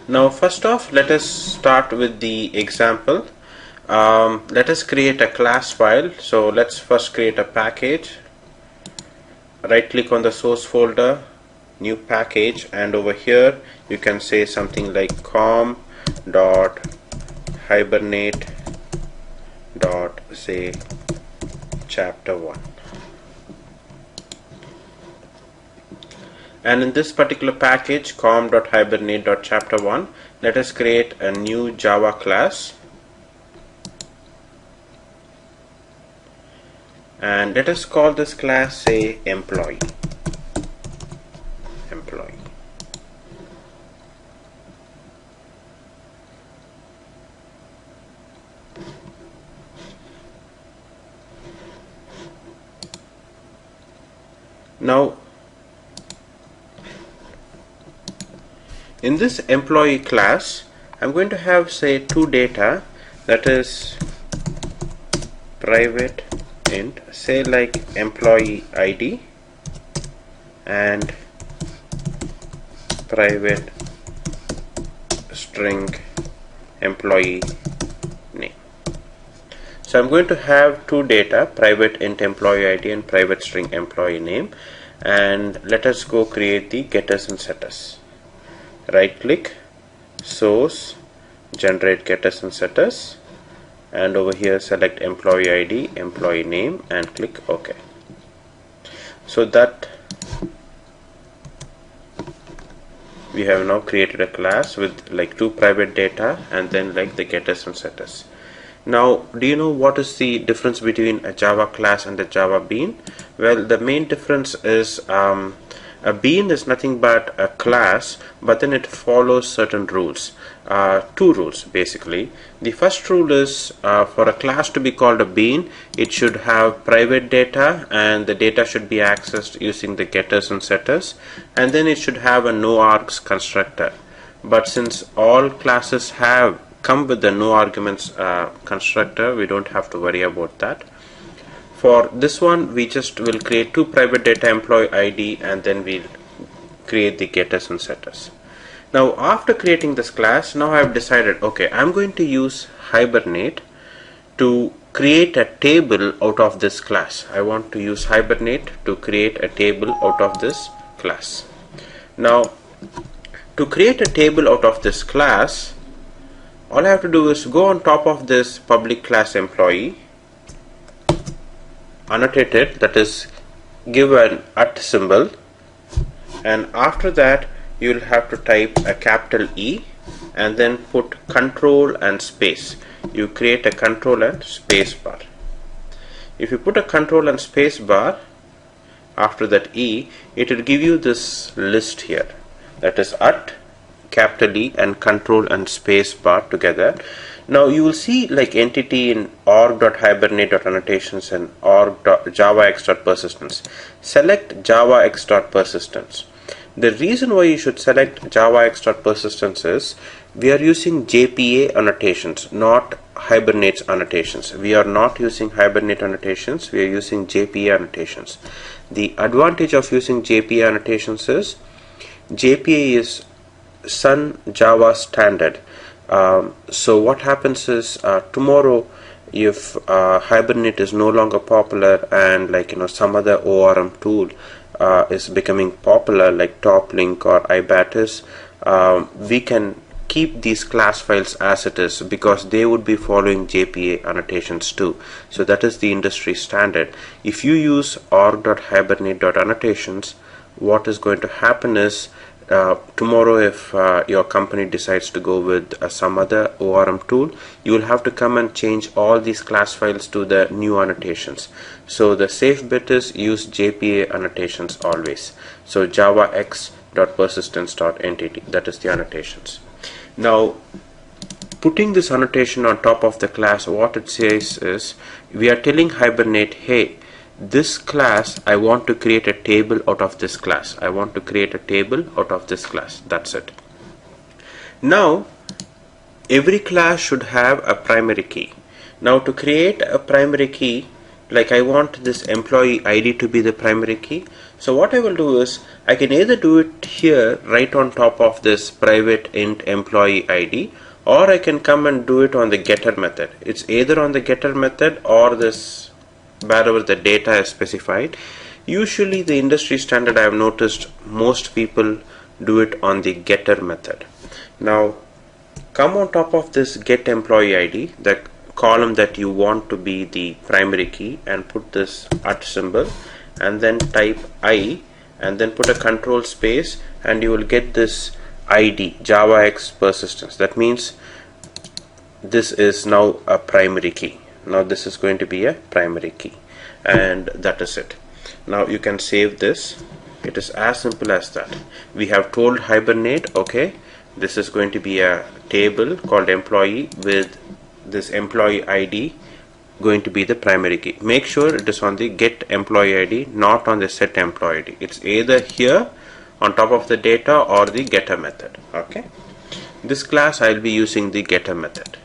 Now first off, let us start with the example. Let us create a class file. So let's first create a package. Right click on the source folder, new package, and over here you can say something like com.hibernate.say chapter 1. And in this particular package com.hibernate.chapter1, let us create a new Java class, and let us call this class, say, employee. Now in this employee class, I'm going to have, say, two data, that is private int, say like employee ID, and private string employee name. So I'm going to have two data, private int employee ID and private string employee name, and let us go create the getters and setters. Right click, source, generate getters and setters, and over here select employee ID, employee name, and click OK. So that we have now created a class with like two private data and then like the getters and setters. Now, do you know what is the difference between a Java class and a Java bean? Well, the main difference is a bean is nothing but a class, but then it follows certain rules. Two rules basically. The first rule is for a class to be called a bean, it should have private data, and the data should be accessed using the getters and setters, and then it should have a no args constructor. But since all classes come with the no arguments constructor, we don't have to worry about that. For this one, we just will create two private data, employee ID, and then we'll create the getters and setters. Now after creating this class, now I've decided, okay, I'm going to use Hibernate to create a table out of this class. I want to use Hibernate to create a table out of this class. Now to create a table out of this class, all I have to do is go on top of this public class employee, annotate it, that is give an @ symbol, and after that you will have to type a capital E and then put control and space. You create a control and space bar. If you put a control and space bar after that E, it will give you this list here, that is @ capital E and control and space bar together. Now you will see like entity in org.hibernate.annotations and org.javax.persistence. Select javax.persistence. The reason why you should select javax.persistence is we are using JPA annotations, not Hibernate's annotations. We are not using Hibernate annotations, we are using JPA annotations. The advantage of using JPA annotations is JPA is Sun Java standard. So what happens is tomorrow, if Hibernate is no longer popular and some other ORM tool is becoming popular like TopLink or iBatis, we can keep these class files as it is because they would be following JPA annotations too. So that is the industry standard. If you use org.hibernate.annotations, what is going to happen is tomorrow if your company decides to go with some other ORM tool, you will have to come and change all these class files to the new annotations. So the safe bet is use JPA annotations always. So javax.persistence.entity, that is the annotations. Now putting this annotation on top of the class, what it says is we are telling Hibernate, hey, this class, I want to create a table out of this class. I want to create a table out of this class. That's it. Now every class should have a primary key. Now to create a primary key, like I want this employee ID to be the primary key. So what I will do is I can either do it here right on top of this private int employee ID, or I can come and do it on the getter method. It's either on the getter method or this wherever the data is specified. Usually the industry standard, I have noticed most people do it on the getter method. Now come on top of this get employee ID, the column that you want to be the primary key, and put this at symbol and then type I and then put a control space, and you will get this ID JavaX persistence. That means this is now a primary key. Now this is going to be a primary key, and that is it. Now you can save this. It is as simple as that. We have told Hibernate, okay, this is going to be a table called employee with this employee ID going to be the primary key. Make sure it is on the get employee ID, not on the set employee ID. It's either here on top of the data or the getter method. Okay, this class I'll be using the getter method.